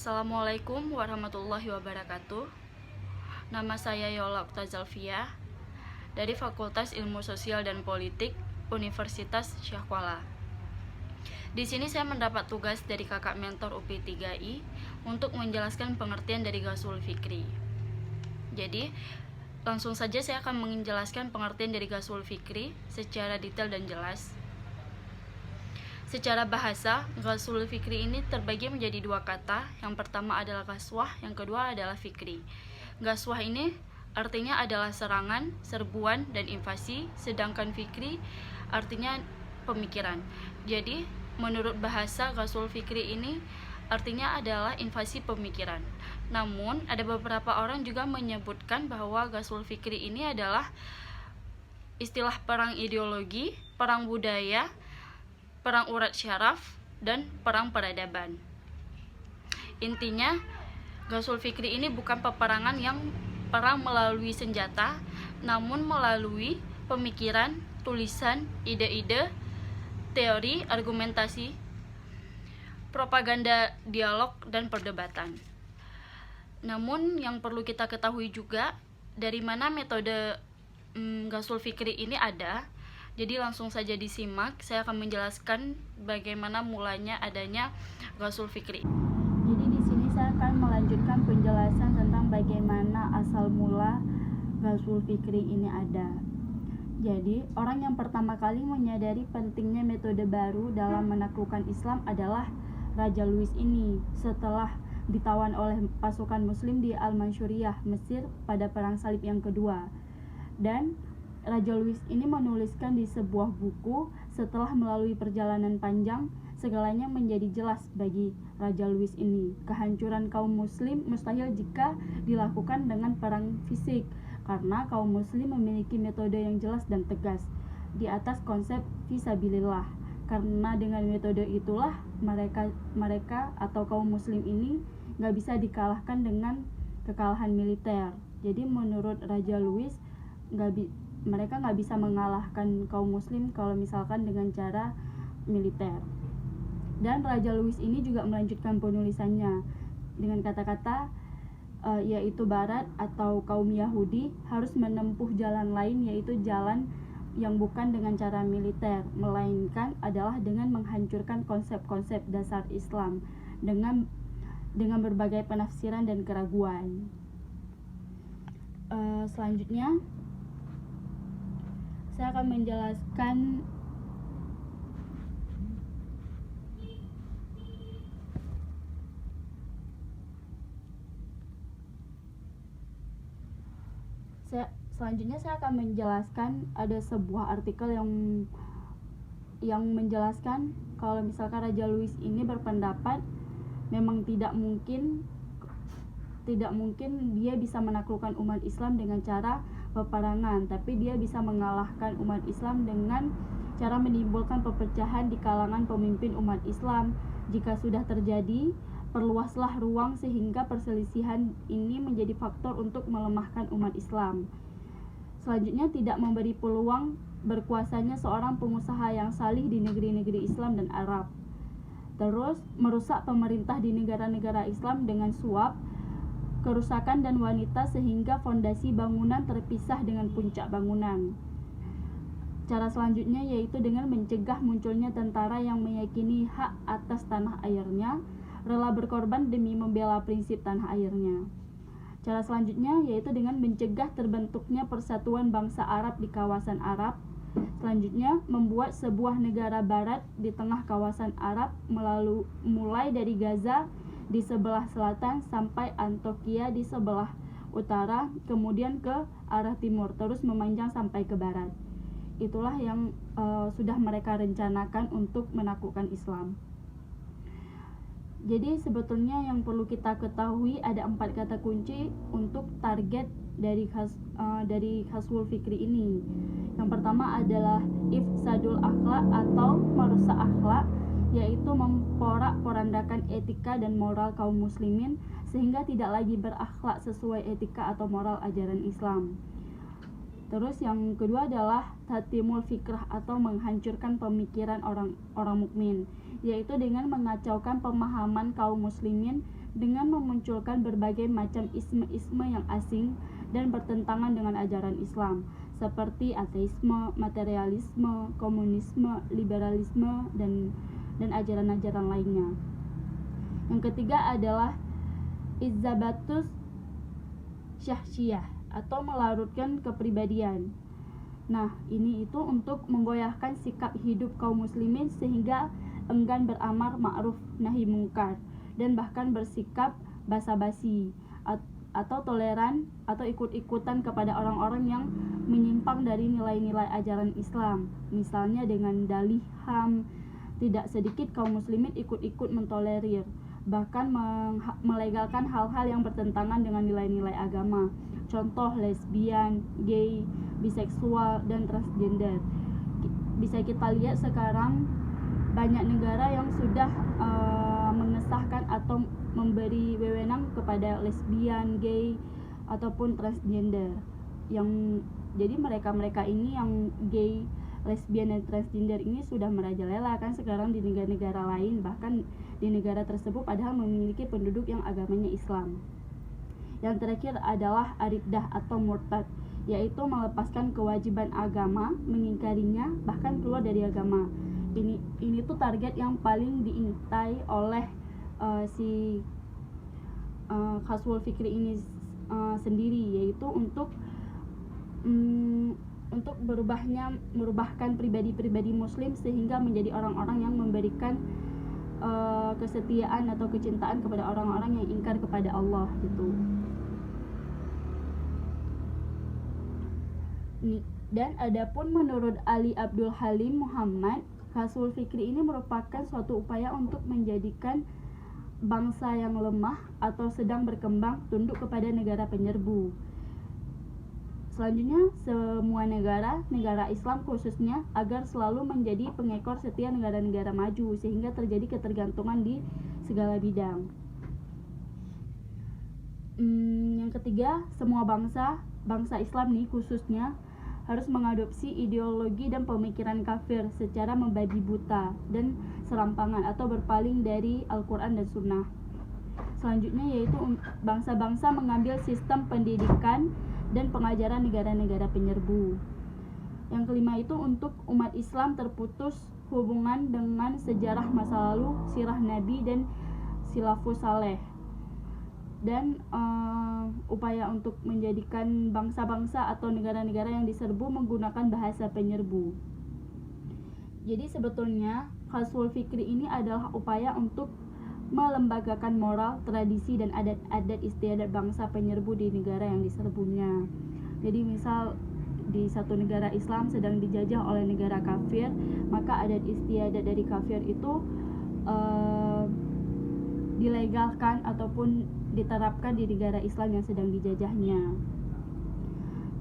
Assalamualaikum warahmatullahi wabarakatuh. Nama saya Yola Oktazalfia dari Fakultas Ilmu Sosial dan Politik Universitas Syah Kuala. Di sini saya mendapat tugas dari kakak mentor UP3I untuk menjelaskan pengertian dari Ghazwul Fikri. Jadi, langsung saja saya akan menjelaskan pengertian dari Ghazwul Fikri secara detail dan jelas. Secara bahasa, Ghazwul Fikri ini terbagi menjadi dua kata. Yang pertama adalah ghazwah, yang kedua adalah fikri. Ghazwah ini artinya adalah serangan, serbuan, dan invasi, sedangkan fikri artinya pemikiran. Jadi, menurut bahasa, Ghazwul Fikri ini artinya adalah invasi pemikiran. Namun, ada beberapa orang juga menyebutkan bahwa Ghazwul Fikri ini adalah istilah perang ideologi, perang budaya, perang urat syaraf, dan perang peradaban. Intinya, Ghazwul Fikri ini bukan peperangan yang perang melalui senjata, namun melalui pemikiran, tulisan, ide-ide, teori, argumentasi, propaganda, dialog, dan perdebatan. Namun yang perlu kita ketahui juga, dari mana metode Ghazwul Fikri ini ada. Jadi langsung saja disimak, saya akan menjelaskan bagaimana mulanya adanya Ghazwul Fikri. Jadi di sini saya akan melanjutkan penjelasan tentang bagaimana asal mula Ghazwul Fikri ini ada. Jadi, orang yang pertama kali menyadari pentingnya metode baru dalam menaklukkan Islam adalah Raja Louis ini setelah ditawan oleh pasukan muslim di Al-Mansyuriyah, Mesir pada Perang Salib yang kedua. Dan Raja Louis ini menuliskan di sebuah buku, setelah melalui perjalanan panjang, segalanya menjadi jelas bagi Raja Louis ini. Kehancuran kaum muslim mustahil jika dilakukan dengan perang fisik, karena kaum muslim memiliki metode yang jelas dan tegas di atas konsep fisabilillah. Karena dengan metode itulah mereka atau kaum muslim ini gak bisa dikalahkan dengan kekalahan militer. Jadi menurut Raja Louis, mereka nggak bisa mengalahkan kaum muslim kalau misalkan dengan cara militer. Dan Raja Louis ini juga melanjutkan penulisannya dengan kata-kata yaitu Barat atau kaum Yahudi harus menempuh jalan lain, yaitu jalan yang bukan dengan cara militer, melainkan adalah dengan menghancurkan konsep-konsep dasar Islam dengan berbagai penafsiran dan keraguan. Selanjutnya saya akan menjelaskan selanjutnya saya akan menjelaskan ada sebuah artikel yang menjelaskan kalau misalkan Raja Louis ini berpendapat memang tidak mungkin dia bisa menaklukkan umat Islam dengan cara peperangan, tapi dia bisa mengalahkan umat Islam dengan cara menimbulkan perpecahan di kalangan pemimpin umat Islam. Jika sudah terjadi, perluaslah ruang sehingga perselisihan ini menjadi faktor untuk melemahkan umat Islam. Selanjutnya, tidak memberi peluang berkuasanya seorang pengusaha yang salih di negeri-negeri Islam dan Arab. Terus, merusak pemerintah di negara-negara Islam dengan suap, kerusakan dan wanita sehingga fondasi bangunan terpisah dengan puncak bangunan. Cara selanjutnya yaitu dengan mencegah munculnya tentara yang meyakini hak atas tanah airnya, rela berkorban demi membela prinsip tanah airnya. Cara selanjutnya yaitu dengan mencegah terbentuknya persatuan bangsa Arab di kawasan Arab. Selanjutnya, membuat sebuah negara barat di tengah kawasan Arab mulai dari Gaza di sebelah selatan sampai Antokia di sebelah utara, kemudian ke arah timur, terus memanjang sampai ke barat. Itulah yang sudah mereka rencanakan untuk menaklukkan Islam. Jadi sebetulnya yang perlu kita ketahui ada 4 kata kunci untuk target dari Ghazwul Fikri ini. Yang pertama adalah ifsadul akhlak atau merusak akhlak, yaitu memporak-porandakan etika dan moral kaum muslimin sehingga tidak lagi berakhlak sesuai etika atau moral ajaran Islam. Terus yang kedua adalah tatimul fikrah atau menghancurkan pemikiran orang mukmin, yaitu dengan mengacaukan pemahaman kaum muslimin dengan memunculkan berbagai macam isme-isme yang asing dan bertentangan dengan ajaran Islam, seperti ateisme, materialisme, komunisme, liberalisme, dan ajaran-ajaran lainnya. Yang ketiga adalah izzabatus syahsiyah atau melarutkan kepribadian. Nah, ini itu untuk menggoyahkan sikap hidup kaum muslimin sehingga enggan beramar ma'ruf nahi mungkar dan bahkan bersikap basa-basi atau toleran atau ikut-ikutan kepada orang-orang yang menyimpang dari nilai-nilai ajaran Islam. Misalnya dengan dalih HAM, tidak sedikit kaum muslimin ikut-ikut mentolerir, bahkan melegalkan hal-hal yang bertentangan dengan nilai-nilai agama. Contoh lesbian, gay, biseksual, dan transgender. Bisa kita lihat sekarang banyak negara yang sudah mengesahkan atau memberi wewenang kepada lesbian, gay, ataupun transgender. Jadi mereka ini yang gay, lesbian, dan transgender ini sudah merajalela kan sekarang di negara-negara lain, bahkan di negara tersebut padahal memiliki penduduk yang agamanya Islam. Yang terakhir adalah ariddah atau murtad, yaitu melepaskan kewajiban agama, mengingkarinya, bahkan keluar dari agama. Ini tuh target yang paling diintai oleh si Ghazwul Fikri ini sendiri, yaitu untuk merubahkan pribadi-pribadi muslim sehingga menjadi orang-orang yang memberikan kesetiaan atau kecintaan kepada orang-orang yang ingkar kepada Allah gitu. Dan adapun menurut Ali Abdul Halim Muhammad, Ghazwul Fikri ini merupakan suatu upaya untuk menjadikan bangsa yang lemah atau sedang berkembang tunduk kepada negara penyerbu. Selanjutnya, semua negara Islam khususnya agar selalu menjadi pengekor setia negara-negara maju sehingga terjadi ketergantungan di segala bidang. Yang ketiga, semua bangsa Islam nih khususnya harus mengadopsi ideologi dan pemikiran kafir secara membabi buta dan serampangan atau berpaling dari Al-Quran dan Sunnah. Selanjutnya yaitu bangsa-bangsa mengambil sistem pendidikan dan pengajaran negara-negara penyerbu. Yang kelima itu untuk umat Islam terputus hubungan dengan sejarah masa lalu, sirah Nabi dan silafus saleh. Dan upaya untuk menjadikan bangsa-bangsa atau negara-negara yang diserbu menggunakan bahasa penyerbu. Jadi sebetulnya Ghazwul Fikri ini adalah upaya untuk melembagakan moral, tradisi, dan adat-adat istiadat bangsa penyerbu di negara yang diserbunya. Jadi misal di satu negara Islam sedang dijajah oleh negara kafir, maka adat istiadat dari kafir itu dilegalkan ataupun diterapkan di negara Islam yang sedang dijajahnya.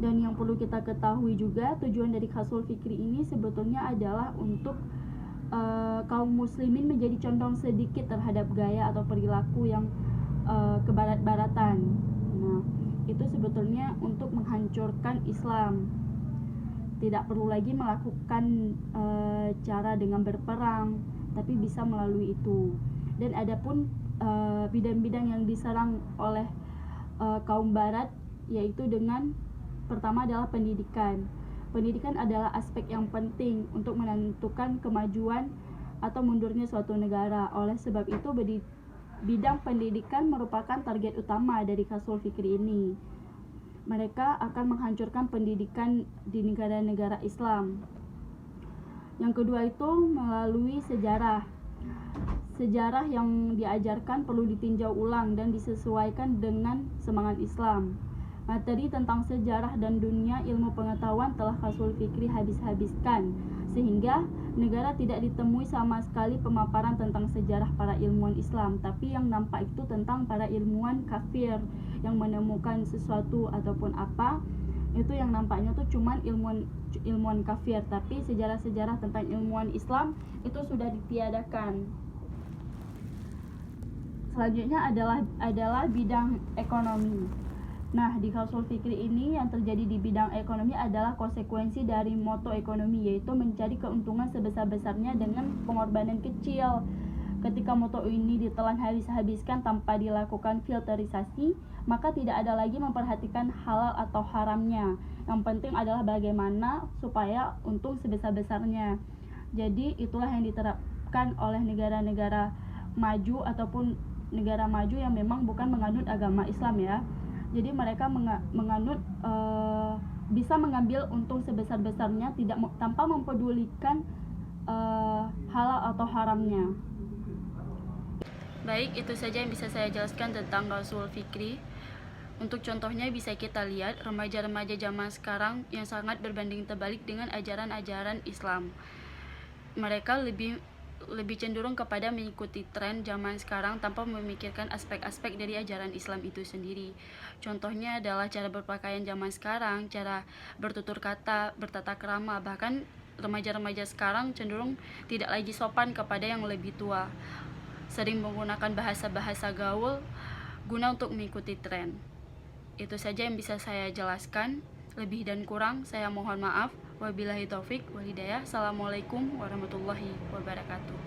Dan yang perlu kita ketahui juga, tujuan dari Ghazwul Fikri ini sebetulnya adalah untuk kaum muslimin menjadi condong sedikit terhadap gaya atau perilaku yang kebarat-baratan. Nah, itu sebetulnya untuk menghancurkan Islam. Tidak perlu lagi melakukan cara dengan berperang, tapi bisa melalui itu. Dan adapun bidang-bidang yang diserang oleh kaum barat, yaitu dengan pertama adalah pendidikan. Pendidikan adalah aspek yang penting untuk menentukan kemajuan atau mundurnya suatu negara. Oleh sebab itu bidang pendidikan merupakan target utama dari Ghazwul Fikri ini. Mereka akan menghancurkan pendidikan di negara-negara Islam. Yang kedua itu melalui sejarah. Sejarah yang diajarkan perlu ditinjau ulang dan disesuaikan dengan semangat Islam. Materi tentang sejarah dan dunia ilmu pengetahuan telah Ghazwul Fikri habis-habiskan, sehingga negara tidak ditemui sama sekali pemaparan tentang sejarah para ilmuwan Islam, tapi yang nampak itu tentang para ilmuwan kafir yang menemukan sesuatu ataupun apa, itu yang nampaknya tuh cuman ilmuwan kafir, tapi sejarah-sejarah tentang ilmuwan Islam itu sudah ditiadakan. Selanjutnya adalah bidang ekonomi. Nah, di Kausul Fikri ini yang terjadi di bidang ekonomi adalah konsekuensi dari moto ekonomi, yaitu mencari keuntungan sebesar-besarnya dengan pengorbanan kecil. Ketika moto ini ditelan habis-habiskan tanpa dilakukan filterisasi, maka tidak ada lagi memperhatikan halal atau haramnya. Yang penting adalah bagaimana supaya untung sebesar-besarnya. Jadi itulah yang diterapkan oleh negara-negara maju ataupun negara maju yang memang bukan menganut agama Islam ya. Jadi mereka menganut bisa mengambil untung sebesar-besarnya tanpa mempedulikan halal atau haramnya. Baik, itu saja yang bisa saya jelaskan tentang Ghazul Fikri. Untuk contohnya bisa kita lihat remaja-remaja zaman sekarang yang sangat berbanding terbalik dengan ajaran-ajaran Islam. Mereka lebih cenderung kepada mengikuti tren zaman sekarang tanpa memikirkan aspek-aspek dari ajaran Islam itu sendiri. Contohnya adalah cara berpakaian zaman sekarang, cara bertutur kata, bertata krama, bahkan remaja-remaja sekarang cenderung tidak lagi sopan kepada yang lebih tua. Sering menggunakan bahasa-bahasa gaul guna untuk mengikuti tren. Itu saja yang bisa saya jelaskan. Lebih dan kurang saya mohon maaf. Wabillahi taufik wal hidayah. Assalamualaikum warahmatullahi wabarakatuh.